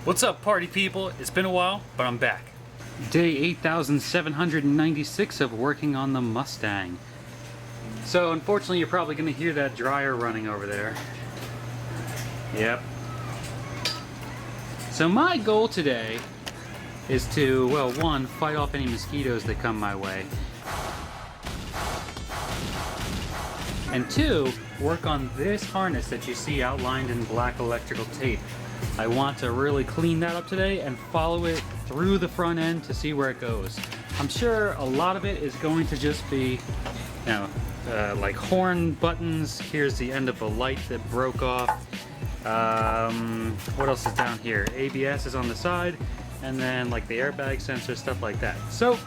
What's up, party people? It's been a while, but I'm back. Day 8,796 of working on the Mustang. So unfortunately you're probably going to hear that dryer running over there. Yep. So my goal today is to, well, one, fight off any mosquitoes that come my way. And two, work on this harness that you see outlined in black electrical tape. I want to really clean that up today and follow it through the front end to see where it goes. I'm sure a lot of it is going to just be, like horn buttons. Here's the end of a light that broke off. What else is down here? ABS is on the side, and then like the airbag sensor, stuff like that. So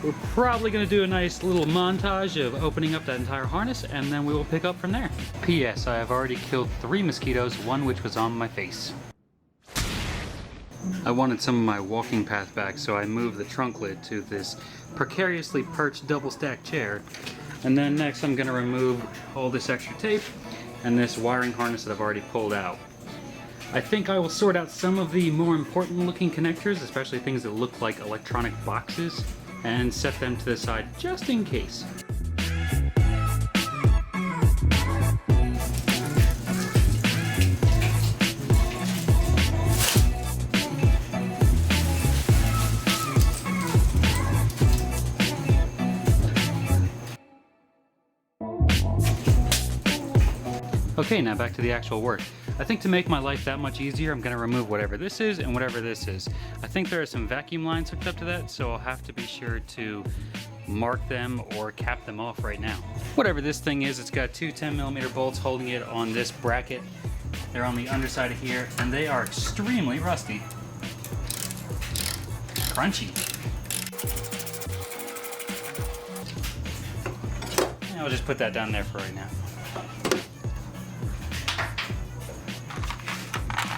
we're probably going to do a nice little montage of opening up that entire harness, and then we will pick up from there. P.S. I have already killed 3 mosquitoes, one which was on my face. I wanted some of my walking path back, so I moved the trunk lid to this precariously perched double stack chair. And then next I'm going to remove all this extra tape and this wiring harness that I've already pulled out. I think I will sort out some of the more important looking connectors, especially things that look like electronic boxes, and set them to the side just in case. Okay, now back to the actual work. I think to make my life that much easier, I'm going to remove whatever this is and whatever this is. I think there are some vacuum lines hooked up to that, so I'll have to be sure to mark them or cap them off right now. Whatever this thing is, it's got 2 10mm bolts holding it on this bracket. They're on the underside of here, and they are extremely rusty. Crunchy. Yeah, I'll just put that down there for right now.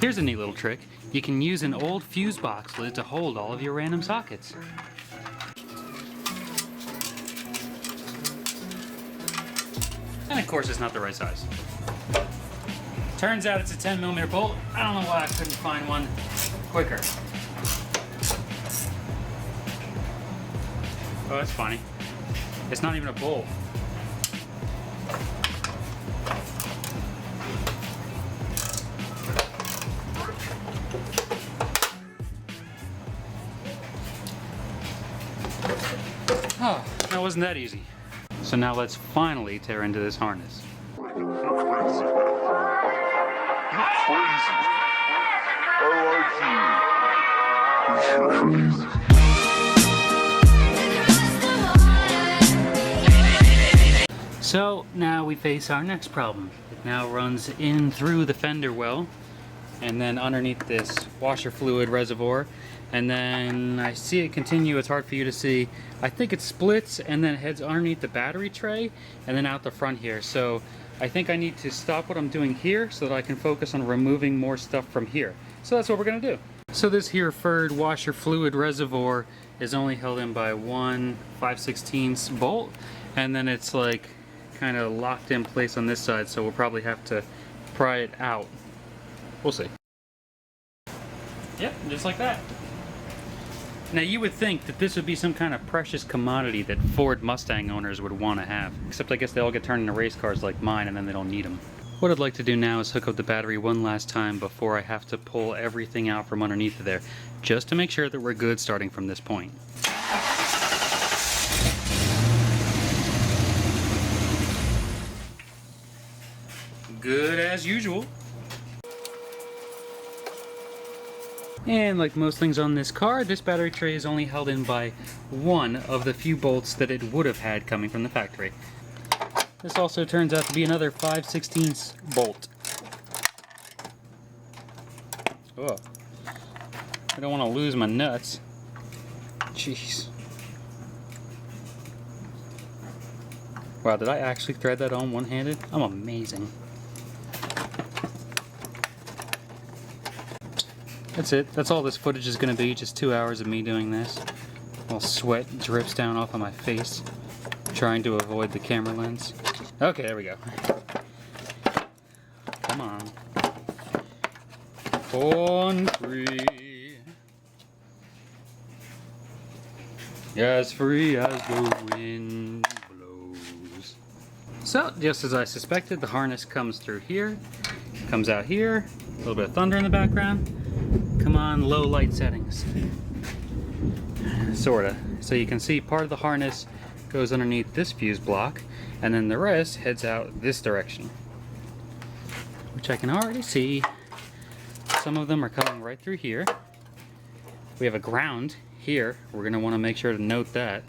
Here's a neat little trick. You can use an old fuse box lid to hold all of your random sockets. And of course it's not the right size. Turns out it's a 10mm bolt. I don't know why I couldn't find one quicker. Oh, that's funny. It's not even a bolt. Oh, that wasn't that easy. So now let's finally tear into this harness. You're crazy. I like you. You're crazy. So now we face our next problem. It now runs in through the fender well, and then underneath this washer fluid reservoir, and then I see it continue. It's hard for you to see. I think it splits and then heads underneath the battery tray and then out the front here. So I think I need to stop what I'm doing here so that I can focus on removing more stuff from here. So that's what we're gonna do. So this here furred washer fluid reservoir is only held in by one 5/16 bolt, and then it's like kind of locked in place on this side, so we'll probably have to pry it out. We'll see. Yep, just like that. Now you would think that this would be some kind of precious commodity that Ford Mustang owners would want to have, except I guess they all get turned into race cars like mine and then they don't need them. What I'd like to do now is hook up the battery one last time before I have to pull everything out from underneath of there, just to make sure that we're good starting from this point. Good as usual. And like most things on this car, this battery tray is only held in by one of the few bolts that it would have had coming from the factory. This also turns out to be another 5/16 bolt. Oh, I don't want to lose my nuts. Jeez. Wow, did I actually thread that on one-handed? I'm amazing. That's it. That's all this footage is going to be, just 2 hours of me doing this. While sweat drips down off of my face, trying to avoid the camera lens. Okay, there we go. Come on. Concrete. As free as the wind blows. So, just as I suspected, the harness comes through here, comes out here, a little bit of thunder in the background. Come on, low light settings. Sorta. So you can see part of the harness goes underneath this fuse block, and then the rest heads out this direction. Which I can already see. Some of them are coming right through here. We have a ground here. We're going to want to make sure to note that.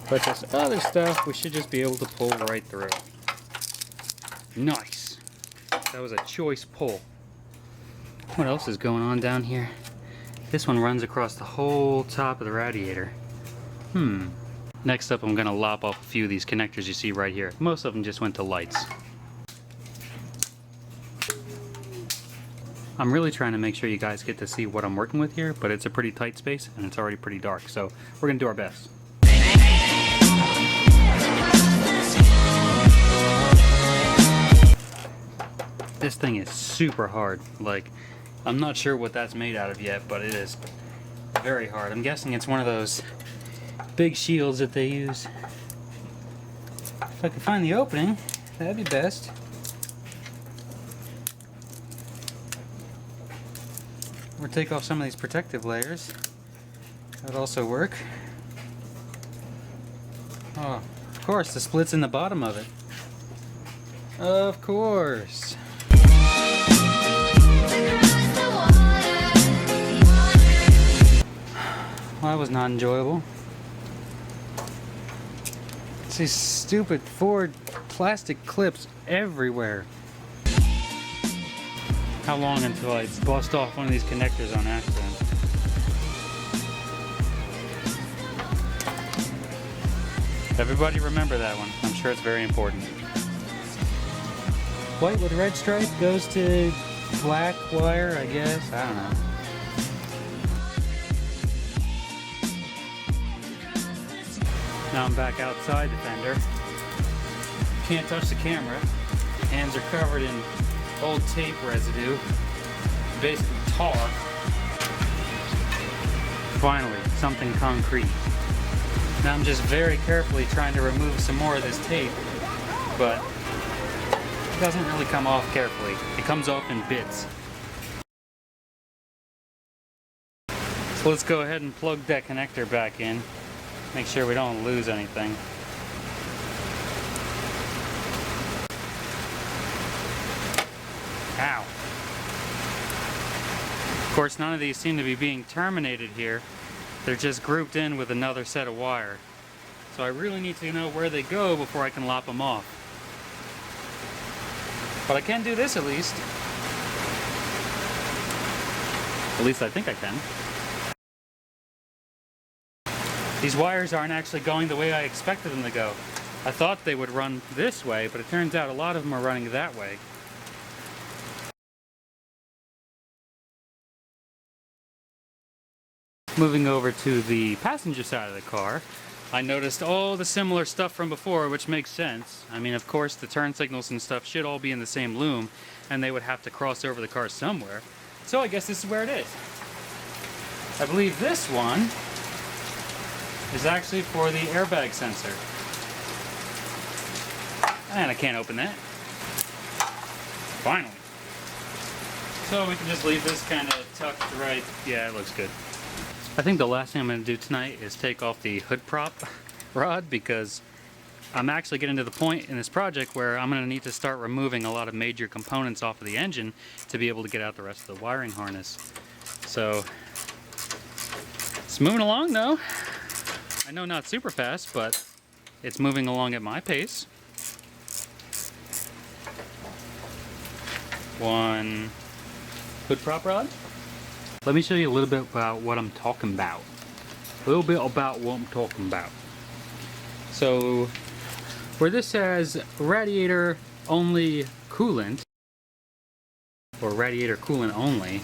But this other stuff we should just be able to pull right through. Nice. That was a choice pull. What else is going on down here? This one runs across the whole top of the radiator. Next up, I'm going to lop off a few of these connectors you see right here. Most of them just went to lights. I'm really trying to make sure you guys get to see what I'm working with here, but it's a pretty tight space and it's already pretty dark, so we're going to do our best. This thing is super hard. Like, I'm not sure what that's made out of yet, but it is very hard. I'm guessing it's one of those big shields that they use. If I could find the opening, that'd be best. Or take off some of these protective layers. That'd also work. Oh, of course, the split's in the bottom of it. Of course. Well, that was not enjoyable. It's these stupid Ford plastic clips everywhere. How long until I bust off one of these connectors on accident? Everybody remember that one. I'm sure it's very important. White with red stripe goes to black wire, I guess. I don't know. Now I'm back outside the fender. Can't touch the camera. Hands are covered in old tape residue. Basically tar. Finally, something concrete. Now I'm just very carefully trying to remove some more of this tape, but it doesn't really come off carefully. It comes off in bits. So let's go ahead and plug that connector back in. Make sure we don't lose anything. Ow. Of course, none of these seem to be being terminated here. They're just grouped in with another set of wire. So I really need to know where they go before I can lop them off. But I can do this at least. At least I think I can. These wires aren't actually going the way I expected them to go. I thought they would run this way, but it turns out a lot of them are running that way. Moving over to the passenger side of the car, I noticed all the similar stuff from before, which makes sense. I mean, of course, the turn signals and stuff should all be in the same loom, and they would have to cross over the car somewhere. So I guess this is where it is. I believe this one is actually for the airbag sensor. And I can't open that. Finally. So we can just leave this kind of tucked right. Yeah, it looks good. I think the last thing I'm going to do tonight is take off the hood prop rod, because I'm actually getting to the point in this project where I'm going to need to start removing a lot of major components off of the engine to be able to get out the rest of the wiring harness. So it's moving along though. I know not super fast, but it's moving along at my pace. One hood prop rod. Let me show you a little bit about what I'm talking about. So, where this says radiator only coolant, or radiator coolant only,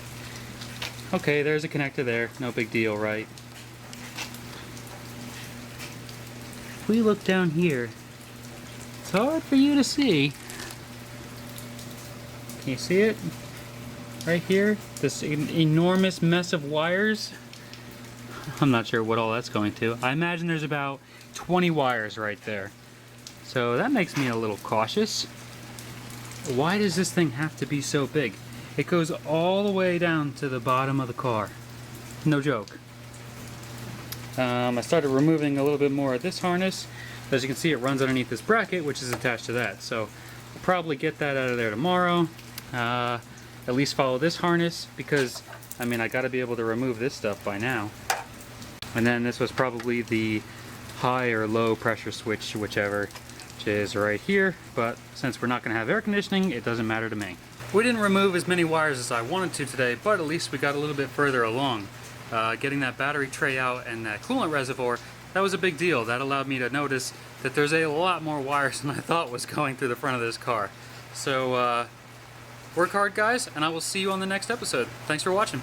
okay, there's a connector there, no big deal, right? If we look down here, it's hard for you to see. Can you see it? Right here, this enormous mess of wires. I'm not sure what all that's going to. I imagine there's about 20 wires right there. So that makes me a little cautious. Why does this thing have to be so big? It goes all the way down to the bottom of the car. No joke. I started removing a little bit more of this harness. As you can see, it runs underneath this bracket, which is attached to that. So I'll probably get that out of there tomorrow. At least follow this harness, because I mean, I got to be able to remove this stuff by now. And then this was probably the high or low pressure switch, whichever, which is right here. But since we're not going to have air conditioning, it doesn't matter to me. We didn't remove as many wires as I wanted to today, but at least we got a little bit further along. Getting that battery tray out and that coolant reservoir, that was a big deal. That allowed me to notice that there's a lot more wires than I thought was going through the front of this car. So work hard, guys, and I will see you on the next episode. Thanks for watching.